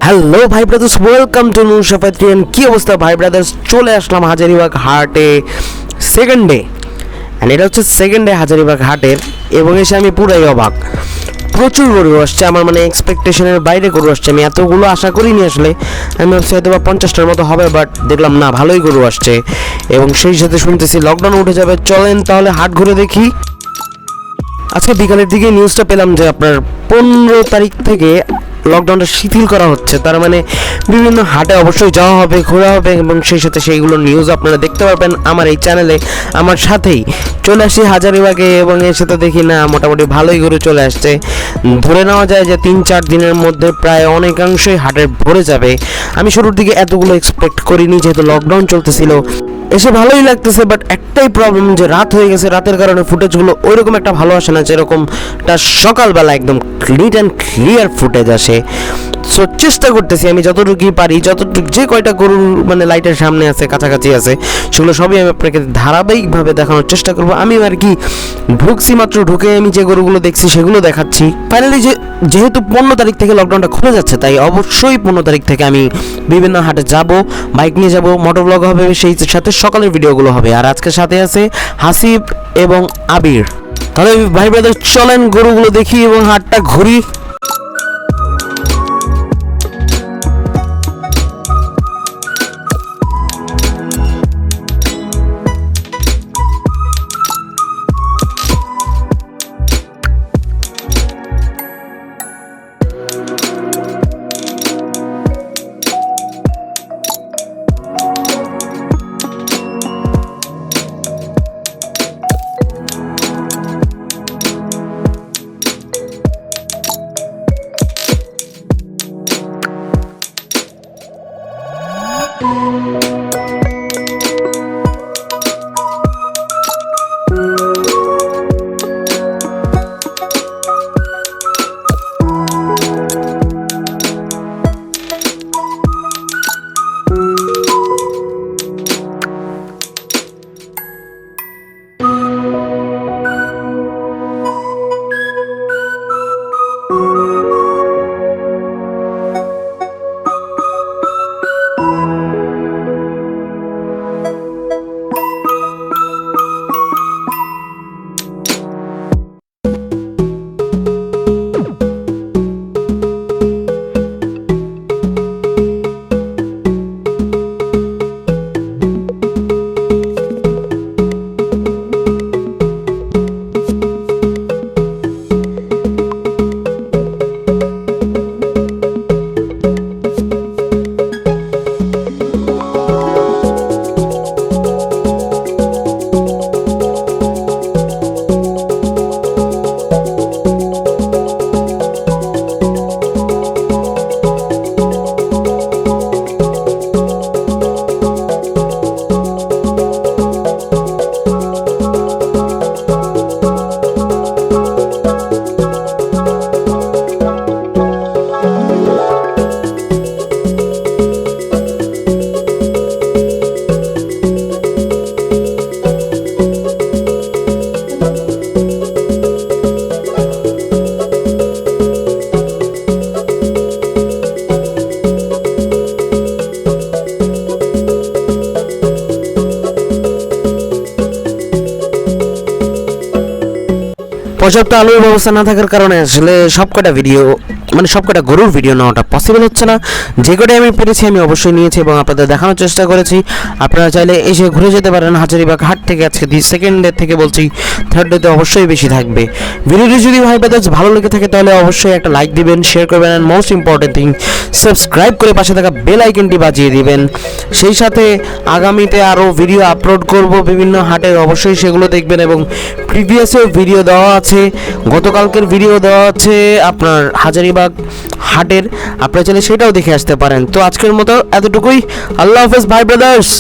Hello ভাই brothers, welcome to নুরশাফাত্রিয়ান। কি অবস্থা ভাই ব্রাদার্স? চলে আসলাম হাজারীবাগ হাটে সেকেন্ড ডে, অ্যান্ড এটা হচ্ছে সেকেন্ড ডে হাজারীবাগ হাটের, এবং এসে আমি পুরাই অবাক। প্রচুর গরু আসছে, আমার মানে এক্সপেকটেশনের বাইরে গরু আসছে। আমি এতগুলো আশা করিনি আসলে। আমি ভাবছি হয়তো বা 50টার মতো হবে, বাট দেখলাম না, ভালোই গরু আসছে। এবং সেই সাথে শুনতেছি লকডাউন উঠে যাবে। চলেন তাহলে হাট ঘুরে দেখি। আজকে বিকালের দিকে নিউজটা পেলাম যে আপনার 15 তারিখ থেকে লকডাউনটা শিথিল করা হচ্ছে। তার মানে বিভিন্ন হাটে অবশ্যই যাওয়া হবে, ঘোরা হবে, এবং সেই সাথে সেইগুলো নিউজ আপনারা দেখতে পারবেন আমার এই চ্যানেলে। আমার সাথেই চলে আসি হাজারীবাগে, এবং এর সাথে দেখি না মোটামুটি ভালোই গরু চলে আসছে। ধরে নেওয়া যায় যে 3-4 দিনের মধ্যে প্রায় অনেকাংশই হাটের ভরে যাবে। আমি শুরুর দিকে এতগুলো এক্সপেক্ট করিনি, যেহেতু লকডাউন চলতেছিল। এসে ভালোই লাগতেছে, বাট একটাই প্রবলেম যে রাত হয়ে গেছে। রাতের কারণে ফুটেজগুলো ওইরকম একটা ভালো আসে না, যেরকমটা সকালবেলা একদম নিট অ্যান্ড ক্লিয়ার ফুটেজ আসে। সো চেষ্টা করতেছি আমি যতটুকুই পারি, যতটুকু যে কয়টা গরুর মানে লাইটের সামনে আছে, কাছাকাছি আছে, সেগুলো সবই আমি আপনাকে ধারাবাহিকভাবে দেখানোর চেষ্টা করব। আমি আর কি ঢুকছি মাত্র, ঢুকে আমি যে গরুগুলো দেখছি সেগুলো দেখাচ্ছি। ফাইনালি যেহেতু 15 তারিখ থেকে লকডাউনটা খুলে যাচ্ছে, তাই অবশ্যই 15 তারিখ থেকে আমি বিভিন্ন হাটে যাব, বাইক নিয়ে যাব, মোটর ব্লগ হবে, সেই সাথে সকালের ভিডিওগুলো হবে। আর আজকে সাথে আছে হাসিব এবং আবির। তাহলে ভাই ব্রাদার চলেন গরুগুলো দেখি এবং হাটটা ঘুরি। পর্যাপ্ত আলোর ব্যবস্থা না থাকার কারণে আসলে সবকটা গরুর ভিডিও নেওয়াটা পসিবল হচ্ছে না। যে কটাই আমি পেরেছি আমি অবশ্যই নিয়েছি এবং আপনাদের দেখানোর চেষ্টা করেছি। আপনারা চাইলে এসে ঘুরে যেতে পারেন হাজারীবাগ হাট থেকে। আজকে সেকেন্ড ডে থেকে বলছি, থার্ড ডেতে অবশ্যই বেশি থাকবে। ভিডিওটি যদি ভাই ব্রাদার্স ভালো লেগে থাকে তাহলে অবশ্যই একটা লাইক দিবেন, শেয়ার করবেন, and most important thing subscribe করে পাশে থাকা বেল আইকনটি বাজিয়ে দিবেন। সেই সাথে আগামীতে আরও ভিডিও আপলোড করব বিভিন্ন হাটের, অবশ্যই সেগুলো দেখবেন। এবং প্রিভিয়াসেও ভিডিও দেওয়া আছে, গতকালকের ভিডিও দেওয়া আছে আপনার হাজারীবাগ হাটের, আপনারা চাইলে সেটাও দেখে আসতে পারেন। তো আজকের মতো এতটুকুই। আল্লাহ হাফেজ ভাই ব্রাদার্স।